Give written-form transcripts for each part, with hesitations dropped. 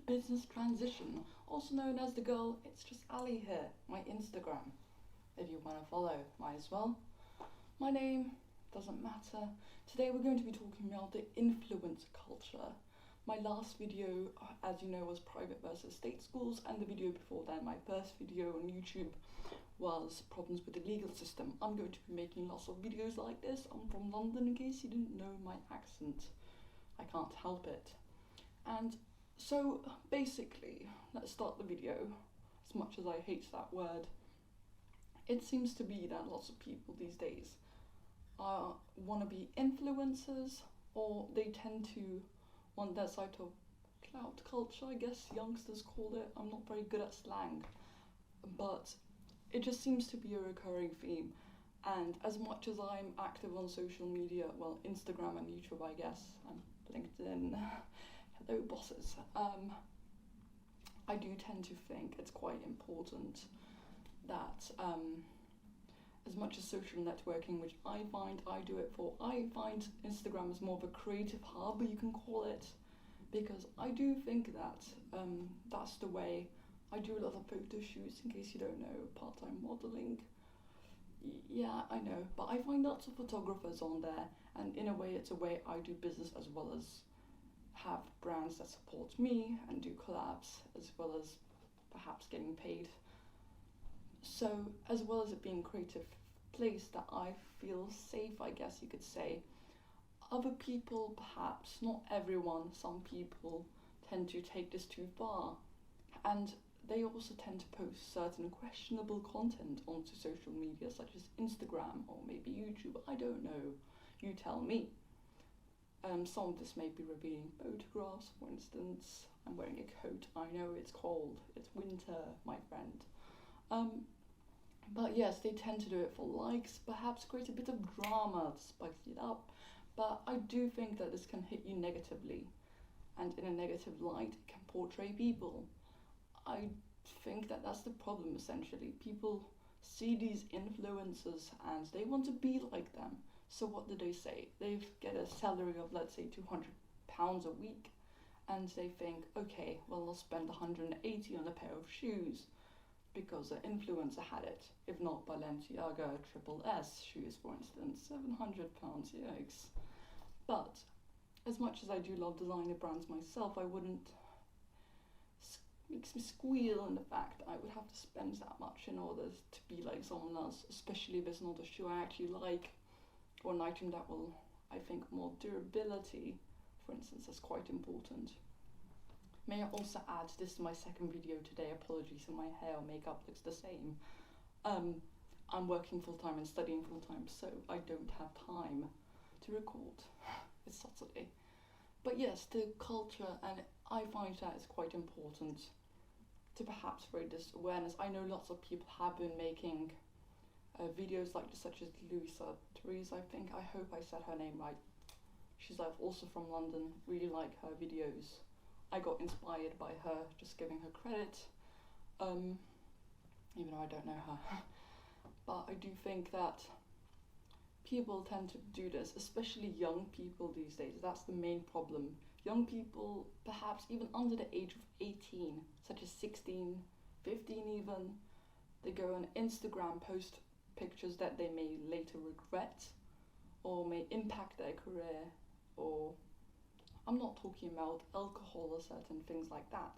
business transition, also known as the girl It's Just Ali here, my Instagram. If you want to follow, might as well. My name doesn't matter. Today we're going to be talking about the influencer culture. My last video, as you know, was private versus state schools, and the video before that, my first video on YouTube, was problems with the legal system. I'm going to be making lots of videos like this. I'm from London, in case you didn't know my accent. I can't help it. And so basically, let's start the video. As much as I hate that word, it seems to be that lots of people these days want to be influencers, or they tend to want that sort of clout culture, I guess youngsters call it. I'm not very good at slang, but it just seems to be a recurring theme. And as much as I'm active on social media, well, Instagram and YouTube, I guess, and LinkedIn, hello bosses, I do tend to think it's quite important that as much as social networking, which I find I do it for, I find Instagram is more of a creative hub, you can call it, because I do think that that's the way. I do a lot of photo shoots, in case you don't know, part-time modeling. Yeah, I know, but I find lots of photographers on there, and in a way it's a way I do business, as well as have brands that support me and do collabs, as well as perhaps getting paid. So, as well as it being a creative place that I feel safe, I guess you could say, other people, perhaps, not everyone, some people tend to take this too far, and they also tend to post certain questionable content onto social media, such as Instagram or maybe YouTube. I don't know, you tell me. Some of this may be revealing photographs, for instance. I'm wearing a coat, I know it's cold, it's winter, my friend. But yes, they tend to do it for likes, perhaps create a bit of drama to spice it up. But I do think that this can hit you negatively, and in a negative light, it can portray people. I think that that's the problem, essentially. People see these influencers and they want to be like them. So what do they say? They get a salary of, let's say, £200 a week, and they think, okay, well, I'll spend 180 on a pair of shoes because the influencer had it. If not, Balenciaga Triple S shoes, for instance, £700, yikes. But as much as I do love designer brands myself, I wouldn't, makes me squeal in the fact that I would have to spend that much in order to be like someone else, especially if it's not a shoe I actually like, or an item that will, I think, more durability, for instance, is quite important. May I also add, this is my second video today, apologies if my hair or makeup looks the same. I'm working full-time and studying full-time, so I don't have time to record. It's Saturday. But yes, the culture, and I find that is quite important to perhaps raise this awareness. I know lots of people have been making videos like this, such as Louisa Therese, I think. I hope I said her name right. She's also from London, really like her videos. I got inspired by her, just giving her credit, even though I don't know her. But I do think that people tend to do this, especially young people these days. That's the main problem. Young people, perhaps even under the age of 18, such as 16, 15 even, they go on Instagram, post pictures that they may later regret, or may impact their career, or I'm not talking about alcohol or certain things like that.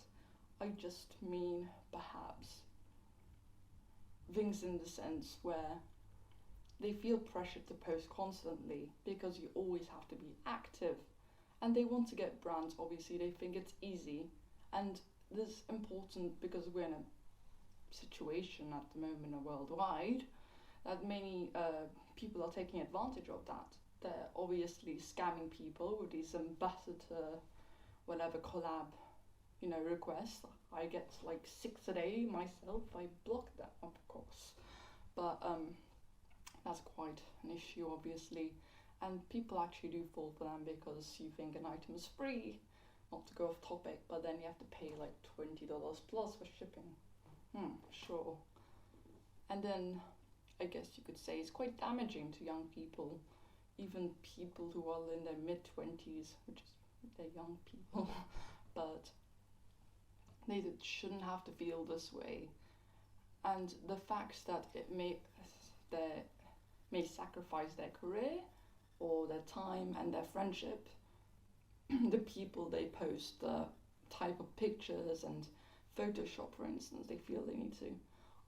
I just mean perhaps things in the sense where they feel pressured to post constantly because you always have to be active, and they want to get brands. Obviously they think it's easy, and this is important because we're in a situation at the moment worldwide that many people are taking advantage of that. They're obviously scamming people with these ambassador, whatever collab, requests. I get like 6 a day myself. I block that, of course. But that's quite an issue, obviously. And people actually do fall for them because you think an item is free, not to go off topic, but then you have to pay like $20 plus for shipping. Sure. And then I guess you could say it's quite damaging to young people, even people who are in their mid-20s, which is, they're young people, but shouldn't have to feel this way. And the fact that they may sacrifice their career or their time and their friendship, the people they post, the type of pictures and Photoshop, for instance, they feel they need to.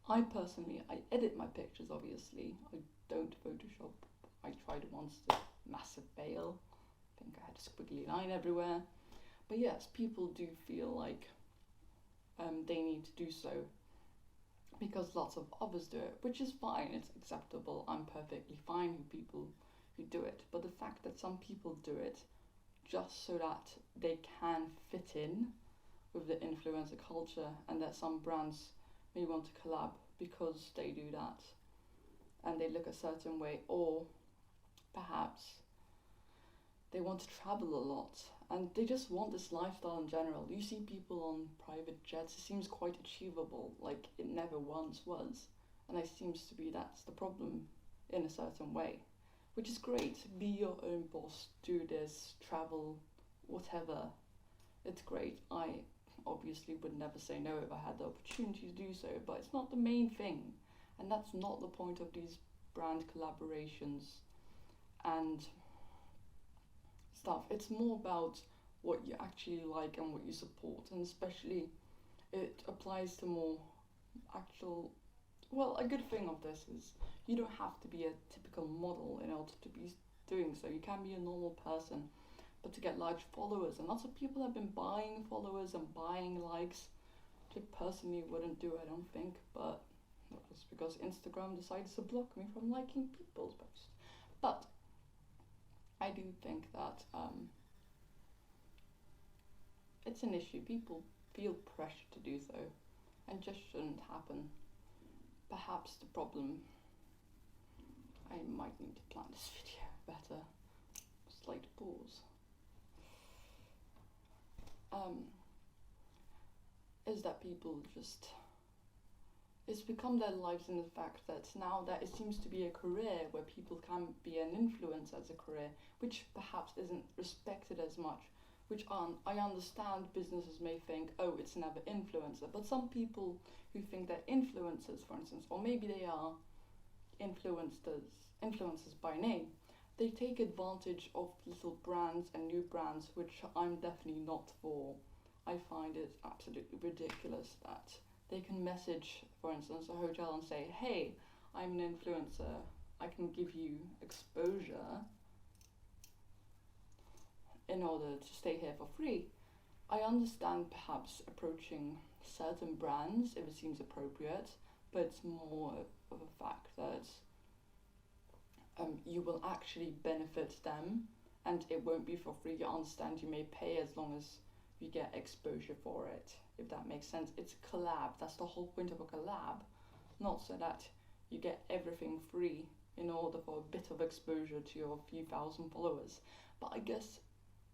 I personally, I edit my pictures, obviously. I don't Photoshop. I tried once, the massive fail. I think I had a squiggly line everywhere. But yes, people do feel like they need to do so because lots of others do it, which is fine, it's acceptable. I'm perfectly fine with people who do it. But the fact that some people do it just so that they can fit in with the influencer culture, and that some brands may want to collab because they do that and they look a certain way, or perhaps they want to travel a lot and they just want this lifestyle in general. You see people on private jets, it seems quite achievable, like it never once was, and it seems to be that's the problem in a certain way, which is great. Be your own boss, do this, travel, whatever, it's great. I obviously would never say no if I had the opportunity to do so, but it's not the main thing, and that's not the point of these brand collaborations and stuff. It's more about what you actually like and what you support, and especially it applies to more actual, well, a good thing of this is you don't have to be a typical model in order to be doing so. You can be a normal person, but to get large followers, and lots of people have been buying followers and buying likes, which I personally wouldn't do, I don't think, but that's because Instagram decides to block me from liking people's posts. But I do think that it's an issue. People feel pressure to do so, and just shouldn't happen. Perhaps the problem, I might need to plan this video better. Slight pause. Is that people just, it's become their lives in the fact that now that it seems to be a career where people can be an influencer as a career, which perhaps isn't respected as much, which I understand businesses may think, oh, it's another influencer, but some people who think they're influencers, for instance, or maybe they are influencers by name, they take advantage of little brands and new brands, which I'm definitely not for. I find it absolutely ridiculous that they can message, for instance, a hotel and say, hey, I'm an influencer, I can give you exposure in order to stay here for free. I understand perhaps approaching certain brands if it seems appropriate, but it's more of a fact that you will actually benefit them and it won't be for free. You understand, you may pay as long as you get exposure for it, if that makes sense. It's a collab, that's the whole point of a collab, not so that you get everything free in order for a bit of exposure to your few thousand followers. But I guess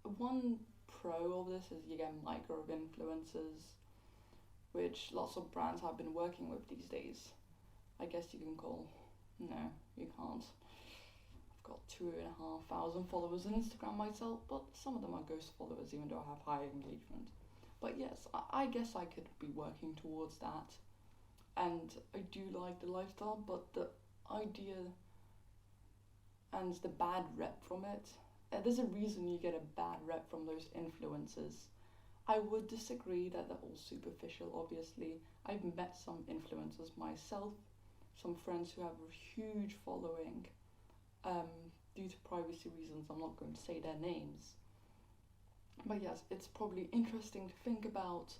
one pro of this is you get micro influencers, which lots of brands have been working with these days. I guess you can call, no, you can't. I've got 2,500 followers on Instagram myself, but some of them are ghost followers even though I have high engagement. But yes, I guess I could be working towards that, and I do like the lifestyle, but the idea and the bad rep from it, there's a reason you get a bad rep from those influencers. I would disagree that they're all superficial, obviously. I've met some influencers myself, some friends who have a huge following. Due to privacy reasons, I'm not going to say their names. But yes, it's probably interesting to think about,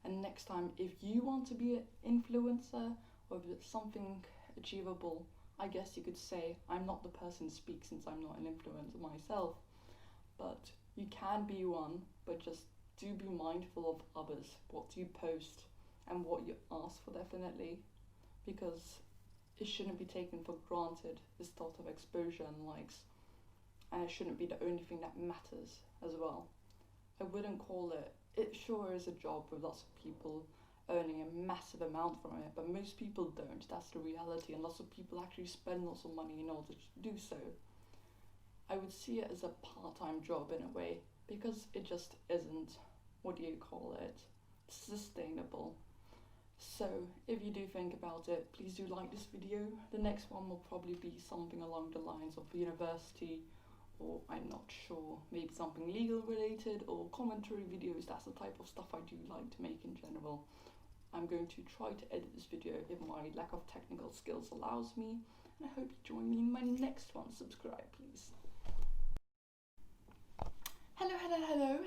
and next time if you want to be an influencer or if it's something achievable, I guess you could say, I'm not the person to speak since I'm not an influencer myself, but you can be one, but just do be mindful of others, what you post and what you ask for, definitely, because it shouldn't be taken for granted, this thought of exposure and likes, and it shouldn't be the only thing that matters as well. I wouldn't call it, it sure is a job with lots of people earning a massive amount from it, but most people don't, that's the reality, and lots of people actually spend lots of money in order to do so. I would see it as a part-time job in a way, because it just isn't, what do you call it, sustainable. So if you do think about it, please do like this video. The next one will probably be something along the lines of university, or I'm not sure, maybe something legal related, or commentary videos. That's the type of stuff I do like to make in general. I'm going to try to edit this video if my lack of technical skills allows me, and I hope you join me in my next one. Subscribe, please. Hello.